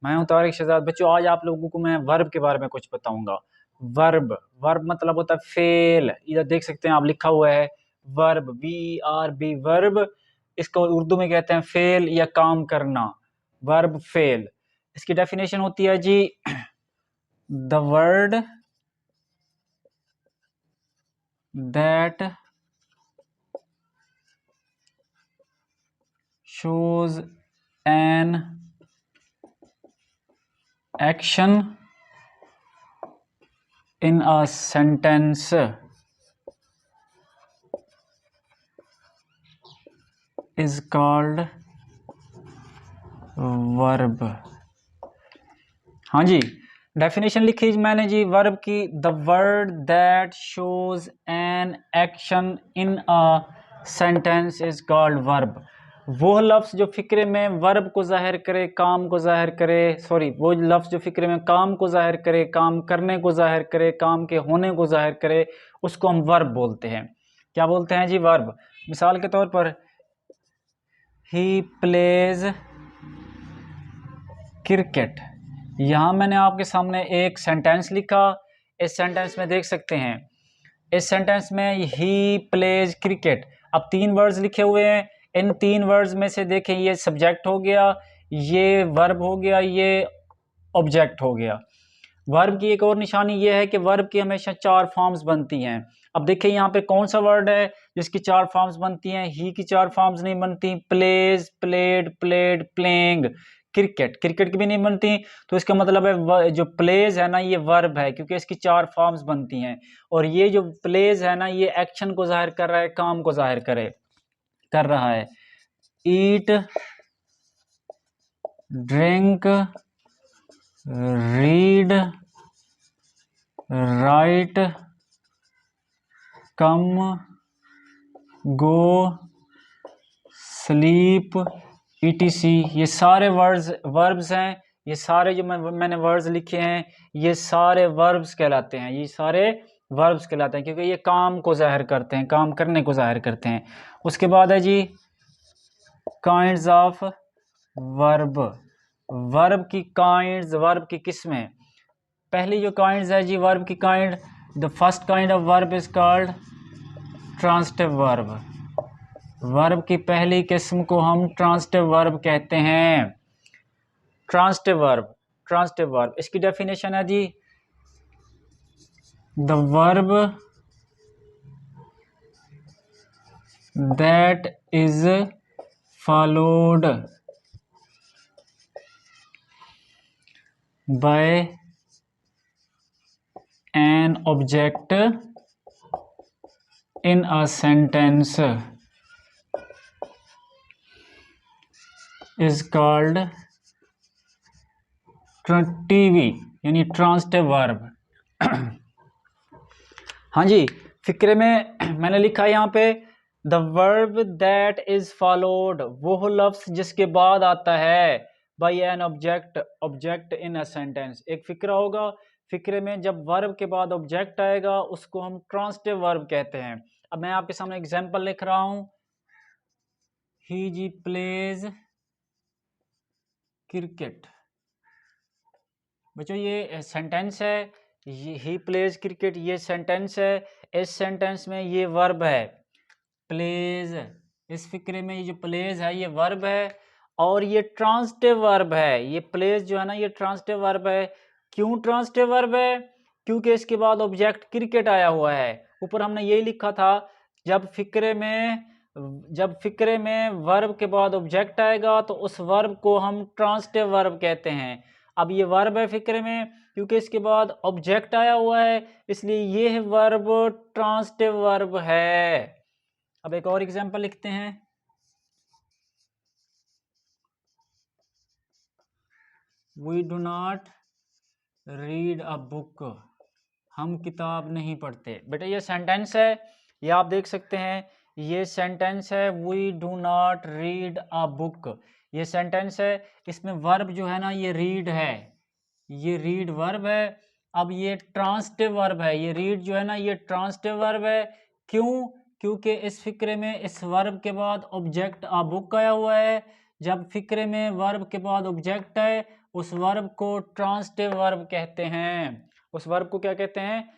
मैं हूं तारिक शहजाद। बच्चों, आज आप लोगों को मैं वर्ब के बारे में कुछ बताऊंगा। वर्ब वर्ब मतलब होता है फेल। इधर देख सकते हैं आप, लिखा हुआ है वर्ब, VRB वर्ब। इसको उर्दू में कहते हैं फेल या काम करना। वर्ब फेल, इसकी डेफिनेशन होती है जी, the word that shows an action in a sentence is called verb। हाँ जी, डेफिनेशन लिखी मैंने जी वर्ब की, the word that shows an action in a sentence is called verb. वो लफ्ज़ जो फिक्रे में वर्ब को जाहिर करे, काम को जाहिर करे, सॉरी, वो लफ्ज़ जो फिक्रे में काम को जाहिर करे, काम करने को जाहिर करे, काम के होने को जाहिर करे, उसको हम वर्ब बोलते हैं। क्या बोलते हैं जी? वर्ब। मिसाल के तौर पर, ही प्लेज क्रिकेट। यहाँ मैंने आपके सामने एक सेंटेंस लिखा। इस सेंटेंस में देख सकते हैं, इस सेंटेंस में ही प्लेज क्रिकेट। अब 3 वर्ड्स लिखे हुए हैं। इन 3 वर्ड्स में से देखें, ये सब्जेक्ट हो गया, ये वर्ब हो गया, ये ऑब्जेक्ट हो गया। वर्ब की एक और निशानी ये है कि वर्ब की हमेशा 4 फॉर्म्स बनती हैं। अब देखिए यहाँ पे कौन सा वर्ड है जिसकी 4 फॉर्म्स बनती हैं? ही की 4 फॉर्म्स नहीं बनती। Plays, played, played, playing. Cricket, cricket की भी नहीं बनती। तो इसका मतलब है जो प्लेज है ना, ये वर्ब है, क्योंकि इसकी 4 फॉर्म्स बनती हैं। और ये जो प्लेज है ना, ये एक्शन को जाहिर कर रहा है, काम को जाहिर कर रहा है। ईट, ड्रिंक, रीड, राइट, कम, गो, स्लीप, ETC। ये सारे वर्ब्स हैं। ये सारे जो मैंने वर्ड्स लिखे हैं, ये सारे वर्ब्स कहलाते हैं। ये सारे वर्ब्स कहलाते हैं क्योंकि ये काम को जाहिर करते हैं, काम करने को जाहिर करते हैं। उसके बाद है जी काइंड्स ऑफ वर्ब। वर्ब की काइंड्स, वर्ब की किस्में। पहली जो काइंड्स है जी वर्ब की kind, the first kind of verb is called transitive verb. Verb की पहली किस्म को हम ट्रांजिटिव वर्ब कहते हैं। ट्रांजिटिव वर्ब, ट्रांजिटिव वर्ब, इसकी डेफिनेशन है जी, the verb that is followed by an object in a sentence is called TW, यानी ट्रांजिटिव वर्ब। हाँ जी, फिक्रे में मैंने लिखा है यहाँ पे, the verb that is followed, वो लफ्ज जिसके बाद आता है, by an object in a sentence. एक फिक्रा होगा, फिक्रे में जब वर्ब के बाद ऑब्जेक्ट आएगा उसको हम ट्रांजिटिव वर्ब कहते हैं। अब मैं आपके सामने एग्जांपल लिख रहा हूं, ही जी प्लेज क्रिकेट। बच्चों, ये सेंटेंस है, ही प्लेज क्रिकेट, ये सेंटेंस है। इस सेंटेंस में ये वर्ब है प्लेज। इस फिक्रे में ये जो प्लेज है ये वर्ब है, और ये ट्रांजिटिव वर्ब है। ये प्लेज जो है ना, ये ट्रांजिटिव वर्ब है। क्यों ट्रांजिटिव वर्ब है? क्योंकि इसके बाद ऑब्जेक्ट क्रिकेट आया हुआ है। ऊपर हमने यही लिखा था, जब फिक्रे में वर्ब के बाद ऑब्जेक्ट आएगा तो उस वर्ब को हम ट्रांजिटिव वर्ब कहते हैं। अब ये वर्ब है फिक्रे में, क्योंकि इसके बाद ऑब्जेक्ट आया हुआ है, इसलिए ये वर्ब ट्रांजिटिव वर्ब है। अब एक और एग्जांपल लिखते हैं, we do not read a book, हम किताब नहीं पढ़ते। बेटा, ये सेंटेंस है, ये आप देख सकते हैं, ये सेंटेंस है, we do not read a book. ये सेंटेंस है, इसमें वर्ब जो है ना ये रीड है, ये रीड वर्ब है। अब ये ट्रांजिटिव वर्ब है, ये रीड जो है ना ये ट्रांजिटिव वर्ब है। क्यों? क्योंकि इस फिक्रे में इस वर्ब के बाद ऑब्जेक्ट अ बुक आया हुआ है। जब फिक्रे में वर्ब के बाद ऑब्जेक्ट है, उस वर्ब को ट्रांसिटिव वर्ब कहते हैं। उस वर्ब को क्या कहते हैं?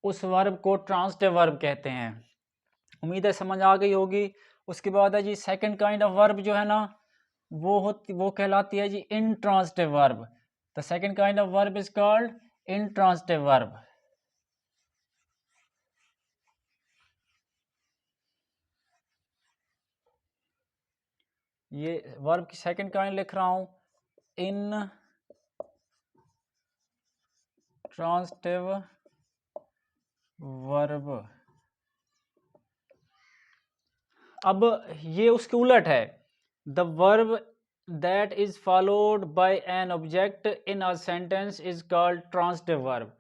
उस वर्ब को ट्रांसिटिव वर्ब कहते हैं। उम्मीद है समझ आ गई होगी। उसके बाद है जी सेकंड काइंड ऑफ वर्ब जो है ना, वो कहलाती है जी intransitive verb. The second kind of verb is called intransitive verb. ये वर्ब की सेकंड काइंड लिख रहा हूं, इन ट्रांसिटिव वर्ब। अब ये उसके उलट है, the verb that is followed by an object in a sentence is called transitive verb.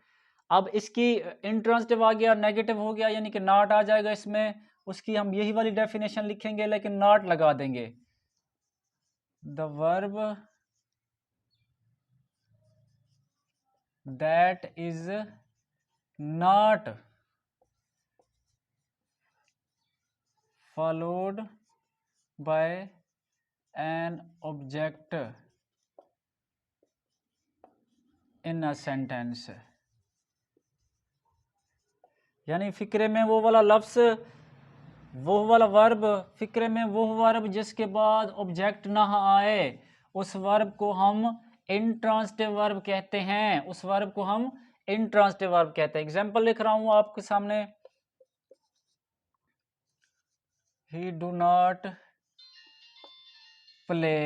अब इसकी इंट्रांसिटिव आ गया, नेगेटिव हो गया, यानी कि नॉट आ जाएगा इसमें। उसकी हम यही वाली डेफिनेशन लिखेंगे लेकिन नॉट लगा देंगे। The verb that is not followed by an object in a sentence। यानी फिक्रे में वो वाला लफ्ज, वो वाला वर्ब, फिक्रे में वो वर्ब जिसके बाद ऑब्जेक्ट ना आए, उस वर्ब को हम इंट्रांसिटिव वर्ब कहते हैं। उस वर्ब को हम इंट्रांसिटिव वर्ब कहते हैं। एग्जांपल लिख रहा हूं आपके सामने, ही do not play.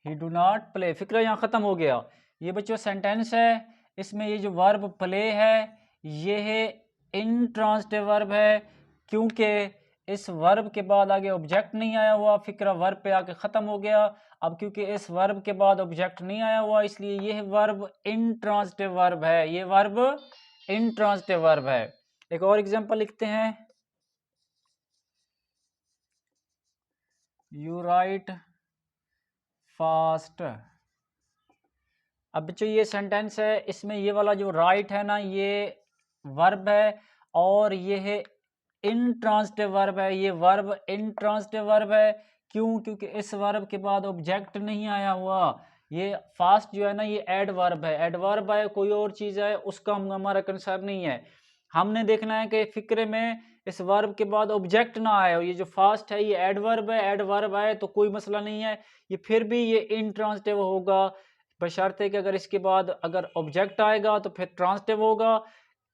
He do not play, फिक्र यहाँ ख़त्म हो गया। ये बच्चों सेंटेंस है, इसमें ये जो वर्ब प्ले है ये है इंट्रांसिटिव वर्ब है, क्योंकि इस वर्ब के बाद आगे ऑब्जेक्ट नहीं आया हुआ, फिक्रा वर्ब पे आके ख़त्म हो गया। अब क्योंकि इस वर्ब के बाद ऑब्जेक्ट नहीं आया हुआ, इसलिए यह वर्ब इंट्रांसिटिव वर्ब है। ये वर्ब इंट्रांसिटिव वर्ब है। एक और एग्जांपल लिखते हैं, यू राइट फास्ट। अब बच्चों ये सेंटेंस है, इसमें ये वाला जो राइट है ना, ये वर्ब है और ये है इंट्रांसिटिव वर्ब है। ये वर्ब इंट्रांसिटिव वर्ब है, क्यों? क्योंकि इस वर्ब के बाद ऑब्जेक्ट नहीं आया हुआ। ये फास्ट जो है ना, ये एडवर्ब है। एडवर्ब है, कोई और चीज़ है, उसका हमारा कंसर्न नहीं है। हमने देखना है कि फिक्रे में इस वर्ब के बाद ऑब्जेक्ट ना आए। ये जो फास्ट है ये एडवर्ब है, एडवर्ब आए तो कोई मसला नहीं है, ये फिर भी ये इंट्रांसिटिव होगा, बशर्ते कि अगर इसके बाद अगर ऑब्जेक्ट आएगा तो फिर ट्रांसिटिव होगा।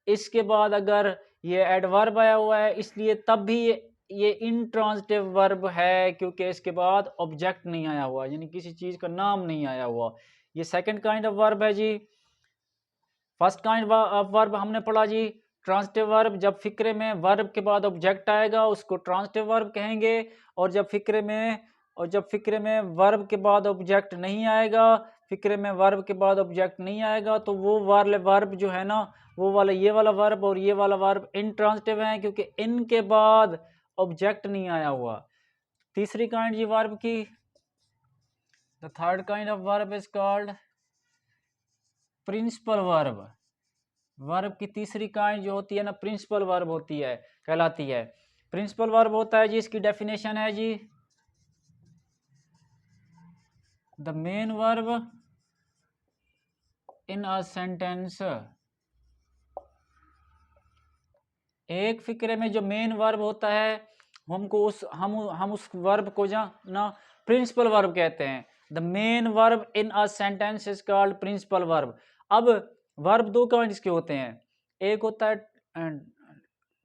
इसके बाद अगर ये एडवर्ब आया हुआ है, इसलिए तब भी ये इंट्रांसिटिव वर्ब है, क्योंकि इसके बाद ऑब्जेक्ट नहीं आया हुआ, यानी किसी चीज़ का नाम नहीं आया हुआ। ये सेकंड काइंड ऑफ वर्ब है जी। फर्स्ट काइंड ऑफ वर्ब हमने पढ़ा जी ट्रांसिटिव वर्ब, जब फिक्रे में वर्ब के बाद ऑब्जेक्ट आएगा उसको ट्रांसिटिव वर्ब कहेंगे। और जब फिक्रे में वर्ब के बाद ऑब्जेक्ट नहीं आएगा, फिक्रे में वर्ब के बाद ऑब्जेक्ट नहीं आएगा, तो वो वाले वर्ब जो है ना, वो वाला ये वाला वर्ब और ये वाला वर्ब इंट्रांसिटिव है, क्योंकि इनके बाद ऑब्जेक्ट नहीं आया हुआ। तीसरी काइंड जी वर्ब की, the third kind of verb is called principal verb. Verb की तीसरी काइंड जो होती है ना, प्रिंसिपल वर्ब होती है, कहलाती है। प्रिंसिपल वर्ब होता है जी, इसकी डेफिनेशन है जी, the main verb in a sentence. एक फिक्रे में जो मेन वर्ब होता है, हम उस वर्ब को ना प्रिंसिपल वर्ब कहते हैं। The main verb in a sentence is called principal verb. अब वर्ब दो काइंड के होते हैं, एक होता है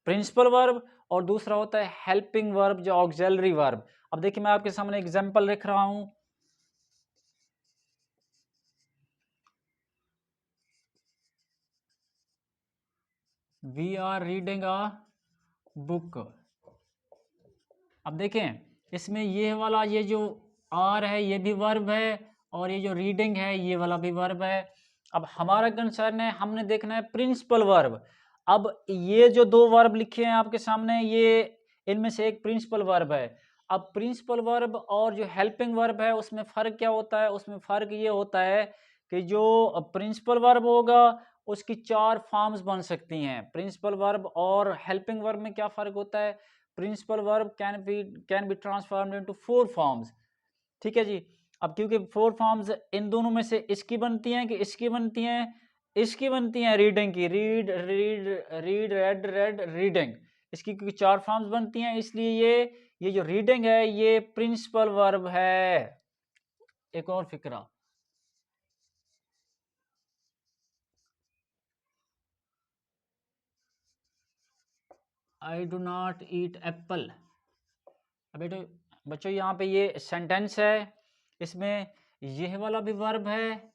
प्रिंसिपल वर्ब और दूसरा होता है हेल्पिंग वर्ब, जो ऑक्सिलरी वर्ब। अब देखिए मैं आपके सामने एग्जांपल लिख रहा हूं, we are reading a book. अब देखें इसमें ये वाला, ये जो आर है ये भी वर्ब है, और ये जो रीडिंग है ये वाला भी वर्ब है। अब हमारा कंसर्न है, हमने देखना है प्रिंसिपल वर्ब। अब ये जो दो वर्ब लिखे हैं आपके सामने, ये इनमें से एक प्रिंसिपल वर्ब है। अब प्रिंसिपल वर्ब और जो हेल्पिंग वर्ब है उसमें फ़र्क क्या होता है? उसमें फ़र्क ये होता है कि जो प्रिंसिपल वर्ब होगा उसकी चार फॉर्म्स बन सकती हैं। प्रिंसिपल वर्ब और हेल्पिंग वर्ब में क्या फ़र्क होता है? Principal verb can be transformed into 4 forms. ठीक है जी। अब क्योंकि फोर फॉर्म्स इन दोनों में से इसकी बनती हैं कि इसकी बनती हैं, इसकी बनती हैं रीडिंग की, read read read red red reading, इसकी क्योंकि चार फॉर्म्स बनती हैं, इसलिए ये जो रीडिंग है ये प्रिंसिपल वर्ब है। एक और फिक्रा, I do not eat apple. अब बेटो बच्चों यहाँ पे ये सेंटेंस है, इसमें यह वाला भी वर्ब है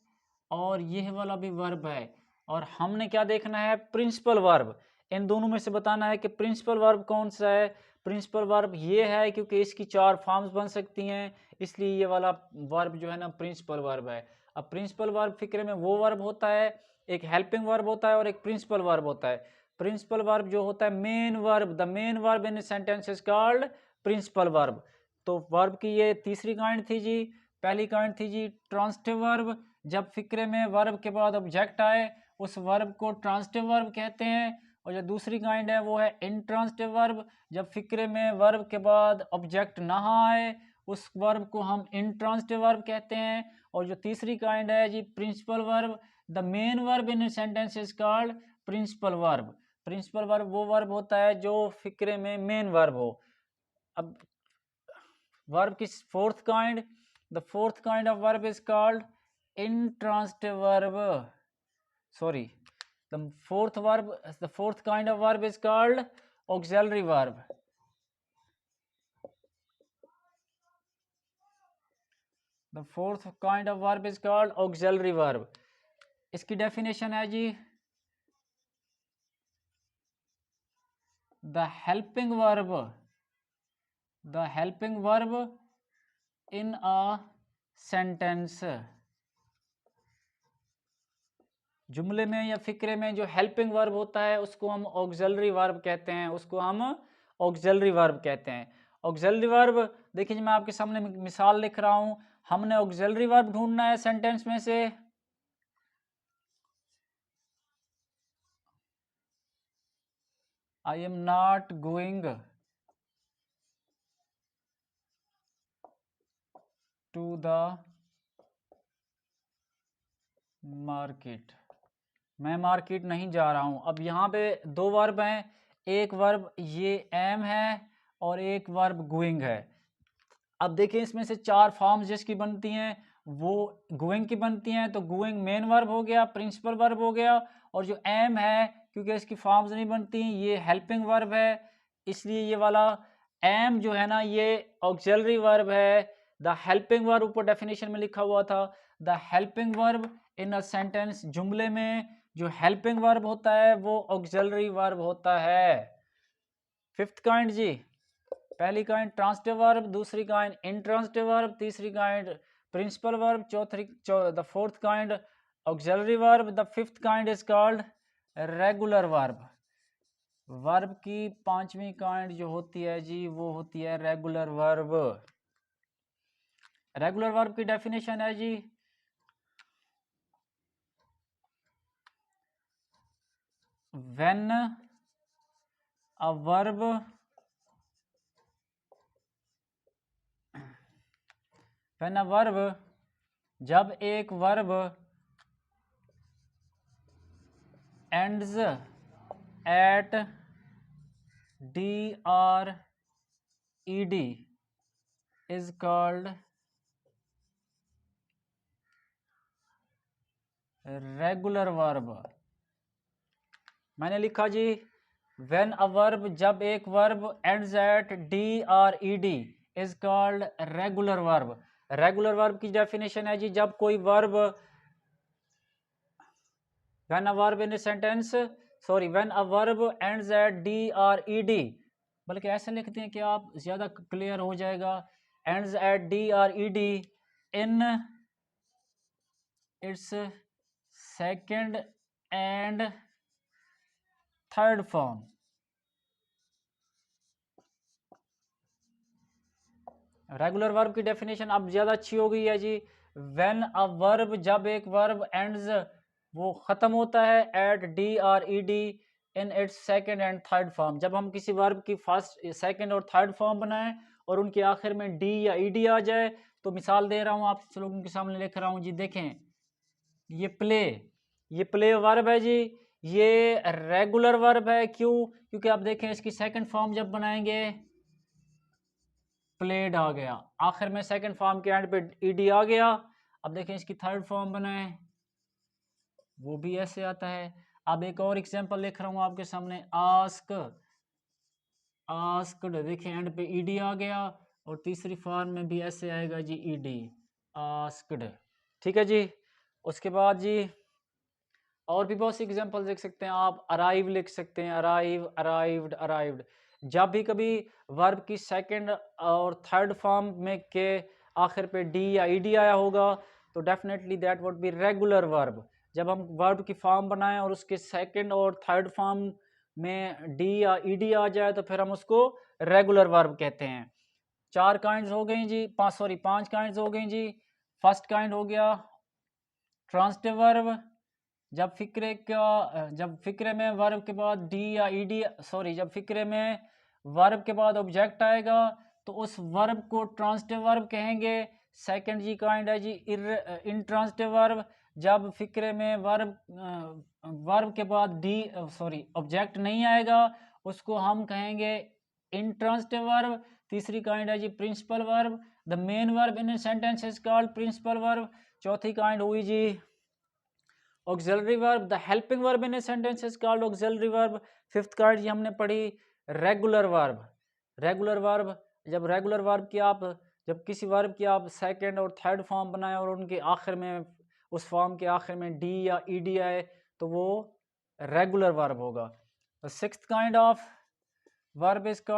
और यह वाला भी वर्ब है, और हमने क्या देखना है, प्रिंसिपल वर्ब। इन दोनों में से बताना है कि प्रिंसिपल वर्ब कौन सा है। प्रिंसिपल वर्ब ये है क्योंकि इसकी चार फॉर्म्स बन सकती हैं, इसलिए ये वाला वर्ब जो है ना प्रिंसिपल वर्ब है। अब प्रिंसिपल वर्ब फिक्रे में वो वर्ब होता है, एक हेल्पिंग वर्ब होता है और एक प्रिंसिपल वर्ब होता है। प्रिंसिपल वर्ब जो होता है main verb, the main verb in sentence is called principal verb. तो वर्ब की ये तीसरी काइंड थी जी। पहली काइंड थी जी ट्रांसिटिव वर्ब, जब फिक्रे में वर्ब के बाद ऑब्जेक्ट आए उस वर्ब को ट्रांसिटिव वर्ब कहते हैं। और जो दूसरी काइंड है वो है इंट्रांसिटिव वर्ब, जब फिक्रे में वर्ब के बाद ऑब्जेक्ट ना आए उस वर्ब को हम इंट्रांसिटिव वर्ब कहते हैं। और जो तीसरी काइंड है जी principal verb, the main verb in sentence is called principal verb. Principal verb वो वर्ब होता है जो फिक्रे में मेन वर्ब हो। अब वर्ब की fourth kind, the fourth kind of verb is called intransitive verb. Sorry, the fourth kind of verb is called auxiliary verb. The fourth kind of verb is called auxiliary verb. इसकी definition है जी, the helping verb in a sentence. जुमले में या फिक्रे में जो helping verb होता है उसको हम ऑक्सिलरी वर्ब कहते हैं, उसको हम ऑक्सिलरी वर्ब कहते हैं। ऑक्सिलरी वर्ब देखिए मैं आपके सामने मिसाल लिख रहा हूं, हमने ऑक्सिलरी वर्ब ढूंढना है सेंटेंस में से। I am not going to the market, मैं मार्केट नहीं जा रहा हूं। अब यहाँ पे दो वर्ब हैं, एक वर्ब ये एम है और एक वर्ब गोइंग है। अब देखिए इसमें से चार फॉर्म्स जिसकी बनती हैं वो गोइंग की बनती हैं, तो गोइंग मेन वर्ब हो गया, प्रिंसिपल वर्ब हो गया। और जो एम है क्योंकि इसकी फॉर्म्स नहीं बनती ये हेल्पिंग वर्ब है, इसलिए ये वाला एम जो है ना ये ऑक्सिलरी वर्ब है। द हेल्पिंग वर्ब ऊपर डेफिनेशन में लिखा हुआ था, the helping verb in a sentence, जुमले में जो हेल्पिंग वर्ब होता है वो ऑक्सिलरी वर्ब होता है। फिफ्थ काइंड जी, पहली काइंड ट्रांसिटिव वर्ब, दूसरी काइंड इंट्रांसिटिव वर्ब, तीसरी kind principal verb, the fourth kind auxiliary verb, the fifth kind is called regular verb. Verb की पांचवी काइंड जो होती है जी वो होती है रेगुलर वर्ब। रेगुलर वर्ब की डेफिनेशन है जी, when a verb जब एक verb ends at d-r-e-d is called regular verb. मैंने लिखा जी when a verb, जब एक verb ends at d-r-e-d is called regular verb. Regular verb की डेफिनेशन है जी, जब कोई verb when a verb in a sentence, sorry, when a verb ends at d-r-e-d, बल्कि ऐसे लिखते हैं कि आप ज्यादा क्लियर हो जाएगा, ends at d-r-e-d in its second and third form। Regular verb की डेफिनेशन अब ज्यादा अच्छी हो गई है जी, व्हेन अ वर्ब, जब एक वर्ब एंड्स वो खत्म होता है at d-r-e-d in its second and third form, जब हम किसी वर्ब की फर्स्ट सेकंड और थर्ड फॉर्म बनाएं और उनके आखिर में डी या ईडी आ जाए तो मिसाल दे रहा हूँ आप लोगों के सामने लिख रहा हूँ जी। देखें ये प्ले वर्ब है जी, ये रेगुलर वर्ब है। क्यों? क्योंकि आप देखें इसकी सेकंड फॉर्म जब बनाएंगे प्लेड आ गया, आखिर में सेकंड फॉर्म के एंड पे ईडी आ गया। अब देखें इसकी थर्ड फॉर्म बनाए, वो भी ऐसे आता है। अब एक और एग्जांपल लिख रहा हूँ आपके सामने, आस्क्ड, देखिए एंड पे ईडी आ गया, और तीसरी फॉर्म में भी ऐसे आएगा जी ईडी, आस्क्ड। ठीक है जी। उसके बाद जी और भी बहुत सी एग्जांपल देख सकते हैं आप। अराइव लिख सकते हैं, अराइव, अराइव्ड, अराइव्ड। जब भी कभी वर्ब की सेकंड और थर्ड फॉर्म में के आखिर पे डी या ईडी आया होगा तो definitely that would be regular verb. जब हम वर्ब की फॉर्म बनाएं और उसके सेकंड और थर्ड फॉर्म में डी या ईडी आ जाए तो फिर हम उसको रेगुलर वर्ब कहते हैं। 4 काइंड्स हो गई जी, 5 काइंड्स हो गई जी। फर्स्ट काइंड हो गया ट्रांसिटिव वर्ब, जब फिक्रे में वर्ब के बाद डी या ईडी, जब फिक्रे में वर्ब के बाद ऑब्जेक्ट आएगा तो उस वर्ब को ट्रांसिटिव वर्ब कहेंगे। सेकंड जी काइंड है जी इंट्रांसिटिव वर्ब, जब फिक्रे में वर्ब के बाद ऑब्जेक्ट नहीं आएगा उसको हम कहेंगे इंट्रांसिटिव वर्ब। तीसरी काइंड है जी principal verb, the main verb in sentence is called principal verb. चौथी काइंड हुई जी auxiliary verb, the helping verb in a sentence is called auxiliary verb. Fifth kind जी हमने पढ़ी रेगुलर वर्ब। रेगुलर वर्ब, जब किसी वर्ब की आप सेकंड और थर्ड फॉर्म बनाए और उनके आखिर में उस फॉर्म के आखिर में डी या ईडी आए तो वो रेगुलर वर्ब होगा। Sixth kind of verb is called